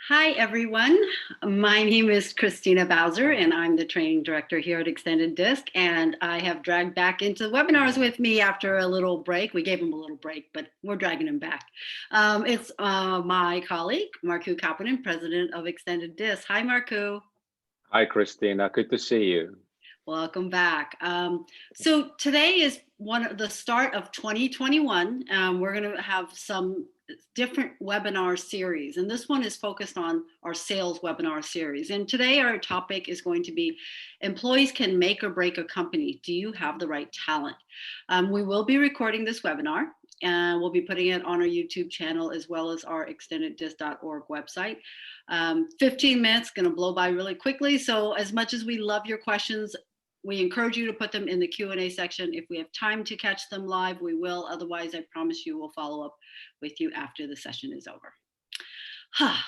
Hi, everyone. My name is Christina Bowser, and I'm the training director here at Extended Disc. And I have dragged back into webinars with me after a little break. We gave him a little break, but we're dragging him back. It's my colleague, Marku Kapanen, president of Extended Disc. Hi, Marku. Hi, Christina. Good to see you. Welcome back. So today is the start of 2021. We're going to have some different webinar series, and this one is focused on our sales webinar series. And today our topic is going to be employees can make or break a company. Do you have the right talent? We will be recording this webinar, and we'll be putting it on our YouTube channel as well as our extendeddisc.org website. 15 minutes, going to blow by really quickly. So as much as we love your questions, we encourage you to put them in the Q&A section. If we have time to catch them live, we will. Otherwise, I promise you we'll follow up with you after the session is over.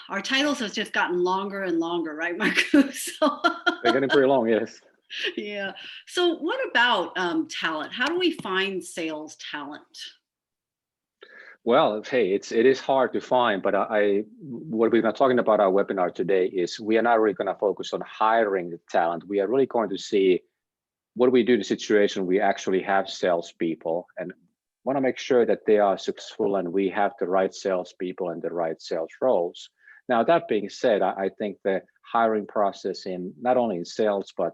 Our titles have just gotten longer and longer, right, Marku? So they're getting pretty long, yes. Yeah. So what about talent? How do we find sales talent? Well, hey, it is hard to find, but what we're talking about our webinar today is we are not really going to focus on hiring the talent. We are really going to see what do we do in the situation we actually have salespeople and want to make sure that they are successful and we have the right salespeople and the right sales roles. Now, that being said, I think the hiring process in not only in sales, but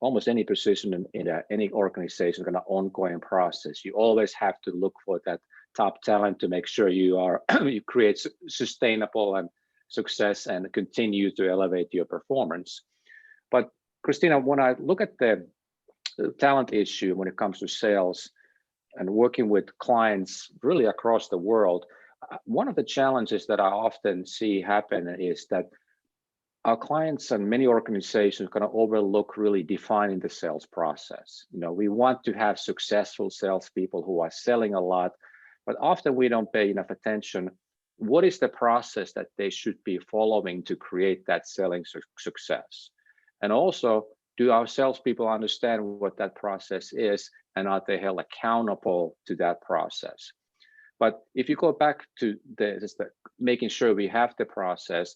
almost any position in any organization is an ongoing process. You always have to look for that top talent to make sure you create sustainable and success and continue to elevate your performance. But Christina, when I look at the talent issue when it comes to sales and working with clients really across the world, one of the challenges that I often see happen is that our clients and many organizations are going to overlook really defining the sales process. We want to have successful salespeople who are selling a lot, but often we don't pay enough attention. What is the process that they should be following to create that selling success? And also, do our salespeople understand what that process is, and are they held accountable to that process? But if you go back to making sure we have the process,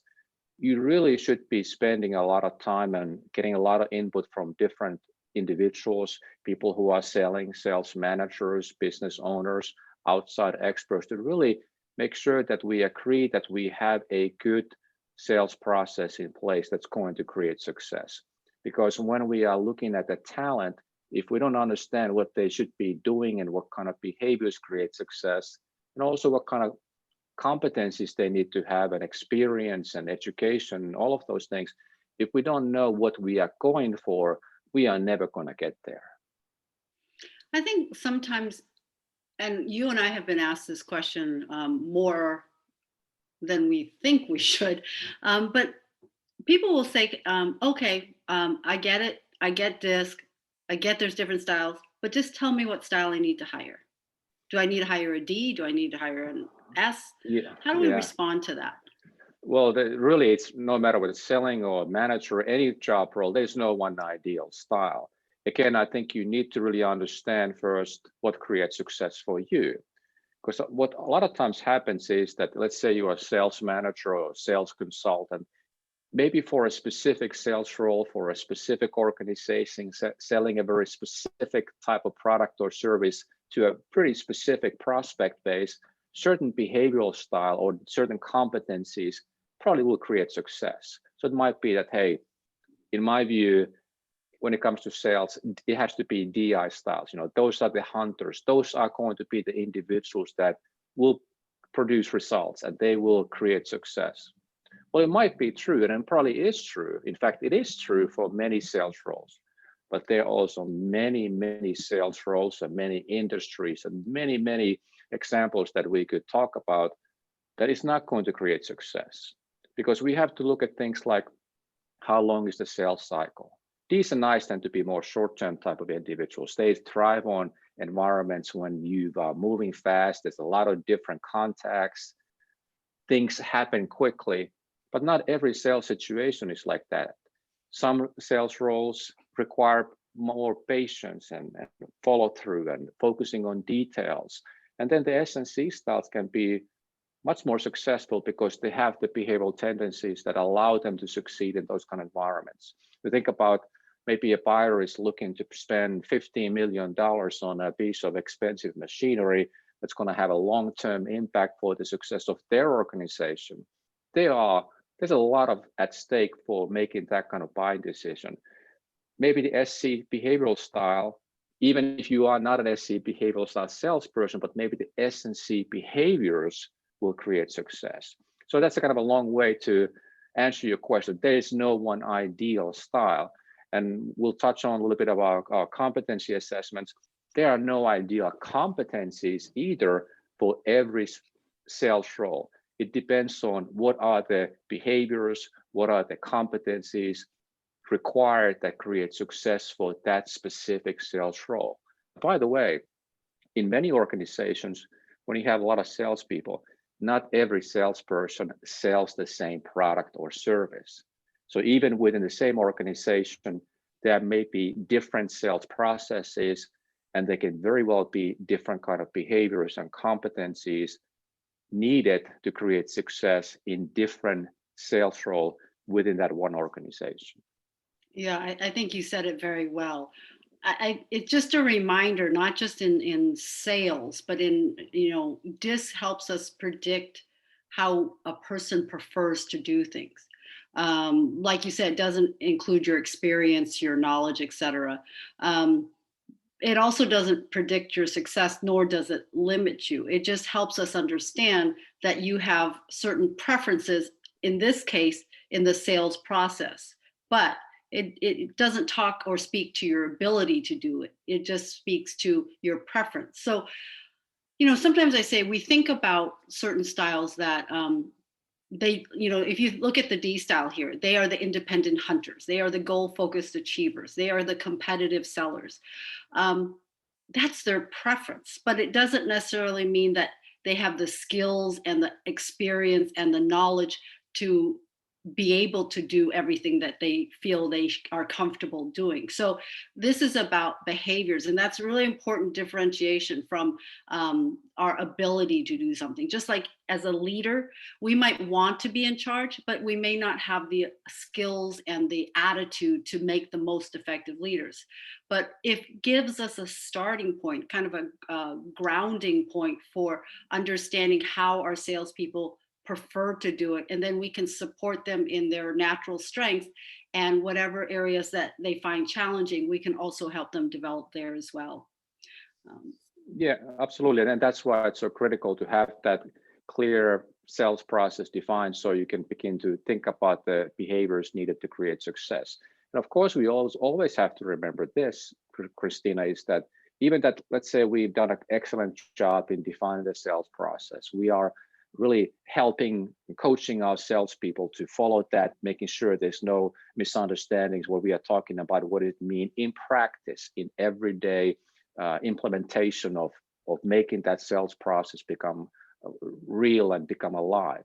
you really should be spending a lot of time and getting a lot of input from different individuals, people who are selling, sales managers, business owners, outside experts, to really make sure that we agree that we have a good sales process in place that's going to create success. Because when we are looking at the talent, if we don't understand what they should be doing and what kind of behaviors create success, and also what kind of competencies they need to have and experience and education and all of those things, if we don't know what we are going for, we are never going to get there. I think sometimes, and you and I have been asked this question more than we think we should, but people will say, okay, I get it. I get disc. I get there's different styles, but just tell me what style I need to hire. Do I need to hire a D? Do I need to hire an S? Yeah, How do we respond to that? Well, really, it's no matter whether it's selling or manager or any job role, there's no one ideal style. Again, I think you need to really understand first what creates success for you. Because what a lot of times happens is that, let's say you're a sales manager or a sales consultant, maybe for a specific sales role, for a specific organization, selling a very specific type of product or service to a pretty specific prospect base, certain behavioral style or certain competencies probably will create success. So it might be that, hey, in my view, when it comes to sales, it has to be DI styles. Those are the hunters. Those are going to be the individuals that will produce results and they will create success. Well, it might be true, and it probably is true. In fact, it is true for many sales roles, but there are also many, many sales roles and many industries and many, many examples that we could talk about that is not going to create success, because we have to look at things like how long is the sales cycle. These and I's tend to be more short-term type of individuals. They thrive on environments when you are moving fast. There's a lot of different contacts. Things happen quickly, but not every sales situation is like that. Some sales roles require more patience and follow through and focusing on details. And then the S and C styles can be much more successful because they have the behavioral tendencies that allow them to succeed in those kind of environments. You think about maybe a buyer is looking to spend $15 million on a piece of expensive machinery that's going to have a long-term impact for the success of their organization. There's a lot of at stake for making that kind of buying decision. Maybe the SC behavioral style, even if you are not an SC behavioral style salesperson, but maybe the S&C behaviors will create success. So that's a kind of a long way to answer your question. There is no one ideal style. And we'll touch on a little bit about our competency assessments. There are no ideal competencies either for every sales role. It depends on what are the behaviors, what are the competencies required that create success for that specific sales role. By the way, in many organizations, when you have a lot of salespeople, not every salesperson sells the same product or service. So even within the same organization, there may be different sales processes, and they can very well be different kind of behaviors and competencies needed to create success in different sales role within that one organization. Yeah, I think you said it very well. It's just a reminder, not just in sales, but this helps us predict how a person prefers to do things. Like you said, it doesn't include your experience, your knowledge, etc. It also doesn't predict your success, nor does it limit you. It just helps us understand that you have certain preferences, in this case, in the sales process. But it doesn't talk or speak to your ability to do it. It just speaks to your preference. So, sometimes I say we think about certain styles that if you look at the D style here, they are the independent hunters. They are the goal-focused achievers. They are the competitive sellers. That's their preference, but it doesn't necessarily mean that they have the skills and the experience and the knowledge to be able to do everything that they feel they are comfortable doing. So this is about behaviors, and that's a really important differentiation from our ability to do something. Just like as a leader, we might want to be in charge, but we may not have the skills and the attitude to make the most effective leaders. But it gives us a starting point, kind of a grounding point for understanding how our salespeople prefer to do it, and then we can support them in their natural strengths, and whatever areas that they find challenging, we can also help them develop there as well. Yeah, absolutely, and that's why it's so critical to have that clear sales process defined, so you can begin to think about the behaviors needed to create success. And of course, we always have to remember this, Christina, is that even that, let's say we've done an excellent job in defining the sales process, we are really helping and coaching our salespeople to follow that, making sure there's no misunderstandings what we are talking about, what it means in practice, in everyday implementation of making that sales process become real and become alive.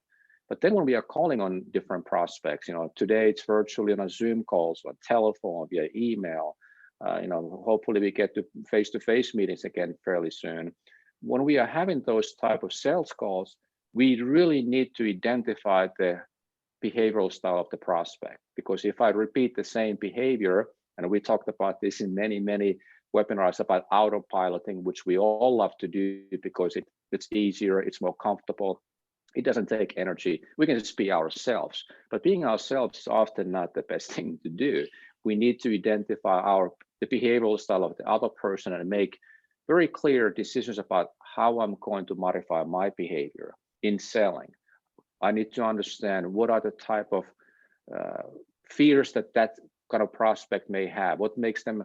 But then when we are calling on different prospects, today it's virtually on a Zoom calls, on telephone, via email, hopefully we get to face-to-face meetings again fairly soon. When we are having those type of sales calls, we really need to identify the behavioral style of the prospect, because if I repeat the same behavior, and we talked about this in many, many webinars about autopiloting, which we all love to do because it's easier, it's more comfortable, it doesn't take energy, we can just be ourselves. But being ourselves is often not the best thing to do. We need to identify the behavioral style of the other person and make very clear decisions about how I'm going to modify my behavior in selling. I need to understand what are the type of fears that kind of prospect may have, what makes them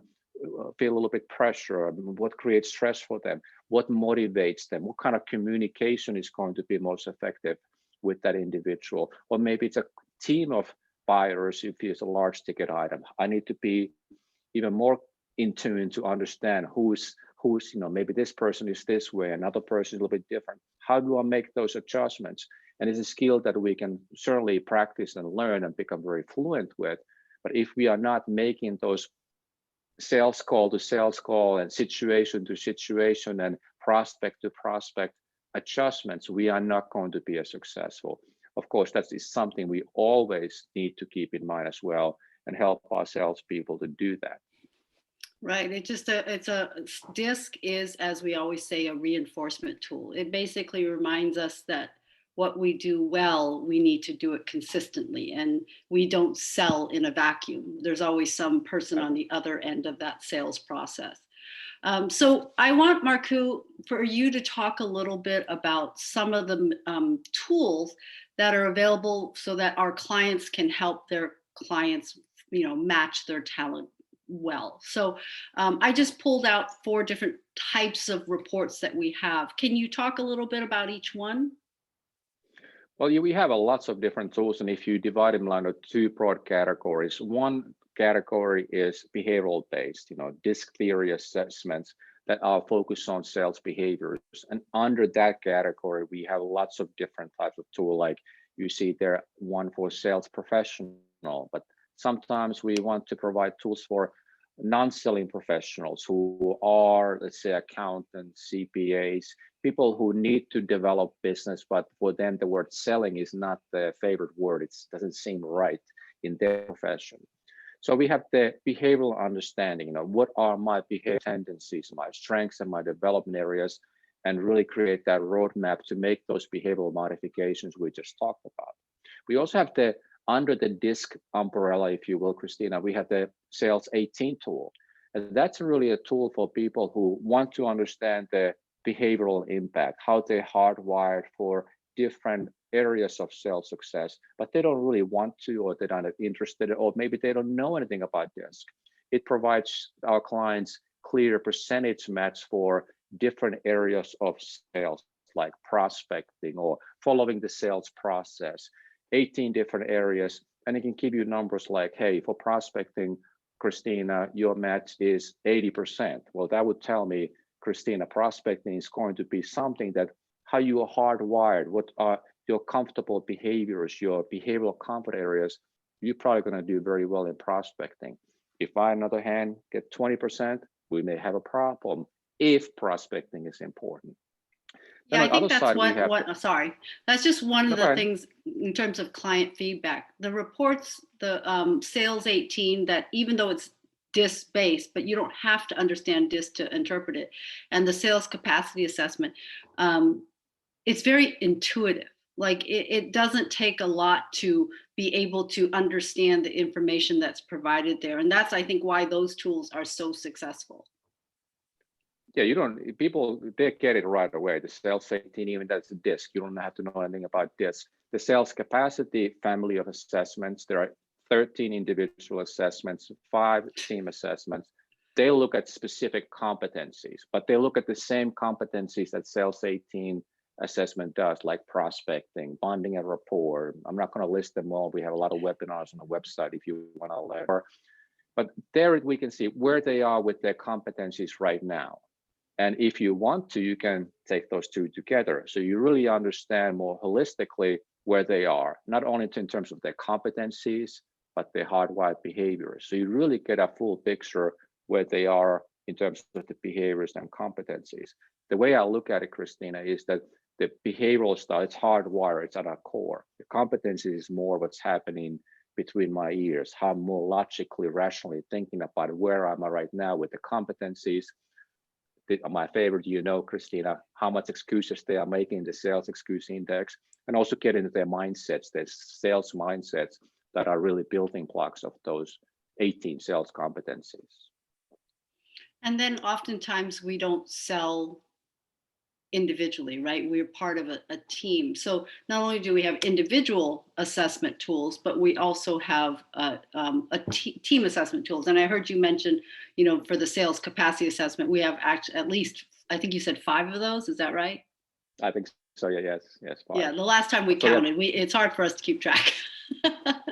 feel a little bit pressure, what creates stress for them, what motivates them, what kind of communication is going to be most effective with that individual. Or maybe it's a team of buyers if it's a large ticket item. I need to be even more in tune to understand who's maybe this person is this way, another person is a little bit different. How do I make those adjustments? And it's a skill that we can certainly practice and learn and become very fluent with. But if we are not making those sales call to sales call and situation to situation and prospect to prospect adjustments, we are not going to be as successful. Of course, that is something we always need to keep in mind as well and help our salespeople to do that. Right. DISC is, as we always say, a reinforcement tool. It basically reminds us that what we do well, we need to do it consistently, and we don't sell in a vacuum. There's always some person on the other end of that sales process. So I want, Markku, for you to talk a little bit about some of the tools that are available so that our clients can help their clients, match their talent well. So I just pulled out 4 different types of reports that we have. Can you talk a little bit about each one? Well, we have lots of different tools, and if you divide them into 2 broad categories, one category is behavioral based, DISC theory assessments that are focused on sales behaviors. And under that category, we have lots of different types of tool, like you see there, one for sales professional, but sometimes we want to provide tools for non-selling professionals who are, let's say, accountants, CPAs, people who need to develop business, but for them, the word selling is not the favorite word. It doesn't seem right in their profession. So we have the behavioral understanding, what are my behavior tendencies, my strengths and my development areas, and really create that roadmap to make those behavioral modifications we just talked about. We also have under the DISC umbrella, if you will, Christina, we have the Sales 18 tool. And that's really a tool for people who want to understand the behavioral impact, how they're hardwired for different areas of sales success, but they don't really want to, or they're not interested, or maybe they don't know anything about DISC. It provides our clients clear percentage match for different areas of sales, like prospecting or following the sales process, 18 different areas. And it can give you numbers like, hey, for prospecting, Christina, your match is 80%. Well, that would tell me, Christina, prospecting is going to be something that how you are hardwired, what are your comfortable behaviors, your behavioral comfort areas, you're probably going to do very well in prospecting. If I, on the other hand, get 20%, we may have a problem if prospecting is important. Yeah, I think that's sorry. That's just one of the things in terms of client feedback. The reports, the Sales 18, that even though it's DISC based, but you don't have to understand DISC to interpret it. And the sales capacity assessment, it's very intuitive. Like it doesn't take a lot to be able to understand the information that's provided there. And that's, I think, why those tools are so successful. Yeah, they get it right away. The Sales 18, even that's a DISC, you don't have to know anything about DISC. The sales capacity family of assessments, there are 13 individual assessments, 5 team assessments. They look at specific competencies, but they look at the same competencies that Sales 18 assessment does, like prospecting, bonding a rapport. I'm not going to list them all. We have a lot of webinars on the website if you want to learn. But there we can see where they are with their competencies right now. And if you want to, you can take those 2 together. So you really understand more holistically where they are, not only in terms of their competencies, but their hardwired behaviors. So you really get a full picture where they are in terms of the behaviors and competencies. The way I look at it, Christina, is that the behavioral style, it's hardwired, it's at our core. The competency is more what's happening between my ears, how I'm more logically, rationally thinking about where am I right now with the competencies. My favorite, Christina, how much excuses they are making, the sales excuse index, and also get into their mindsets, their sales mindsets that are really building blocks of those 18 sales competencies. And then oftentimes we don't sell individually, right? We're part of a team. So not only do we have individual assessment tools, but we also have team assessment tools. And I heard you mention, for the sales capacity assessment, we have at least, I think you said 5 of those. Is that right? I think so. Yeah, yes. 5. Yeah, the last time we counted, it's hard for us to keep track.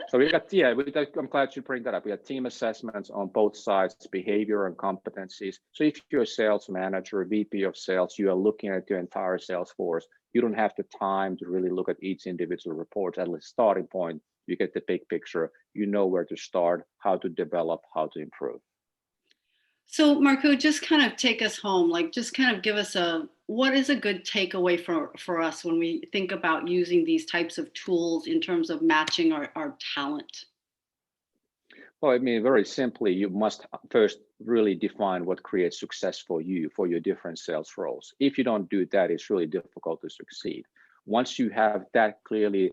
So I'm glad you bring that up. We have team assessments on both sides, behavior and competencies. So if you're a sales manager, a VP of sales, you are looking at your entire sales force. You don't have the time to really look at each individual report. At the starting point, you get the big picture. You know where to start, how to develop, how to improve. So Markku, just kind of take us home, just kind of give us a what is a good takeaway for us when we think about using these types of tools in terms of matching our talent? Well, I mean, very simply, you must first really define what creates success for you for your different sales roles. If you don't do that, it's really difficult to succeed. Once you have that clearly,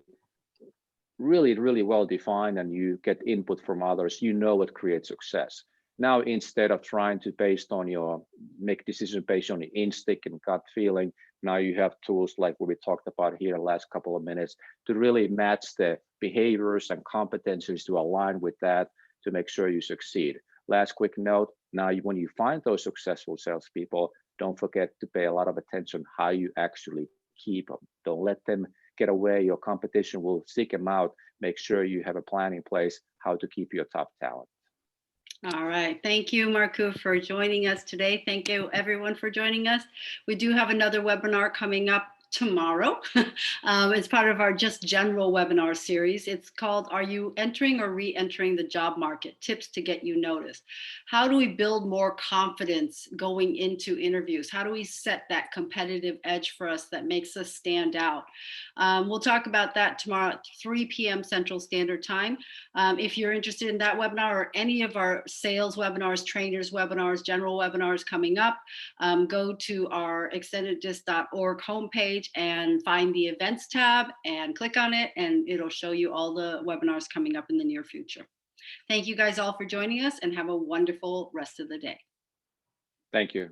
really well defined, and you get input from others, you know what creates success. Now, instead of trying to make decisions based on your instinct and gut feeling, now you have tools like what we talked about here in the last couple of minutes to really match the behaviors and competencies to align with that to make sure you succeed. Last quick note, now when you find those successful salespeople, don't forget to pay a lot of attention how you actually keep them. Don't let them get away. Your competition will seek them out. Make sure you have a plan in place how to keep your top talent. All right. Thank you, Markku, for joining us today. Thank you, everyone, for joining us. We do have another webinar coming up tomorrow. It's part of our just general webinar series. It's called, Are You Entering or Re-Entering the Job Market? Tips to Get You Noticed. How do we build more confidence going into interviews? How do we set that competitive edge for us that makes us stand out? We'll talk about that tomorrow at 3 p.m. Central Standard Time. If you're interested in that webinar or any of our sales webinars, trainers webinars, general webinars coming up, go to our extendeddisk.org homepage and find the events tab and click on it, and it'll show you all the webinars coming up in the near future. Thank you guys all for joining us, and have a wonderful rest of the day. Thank you.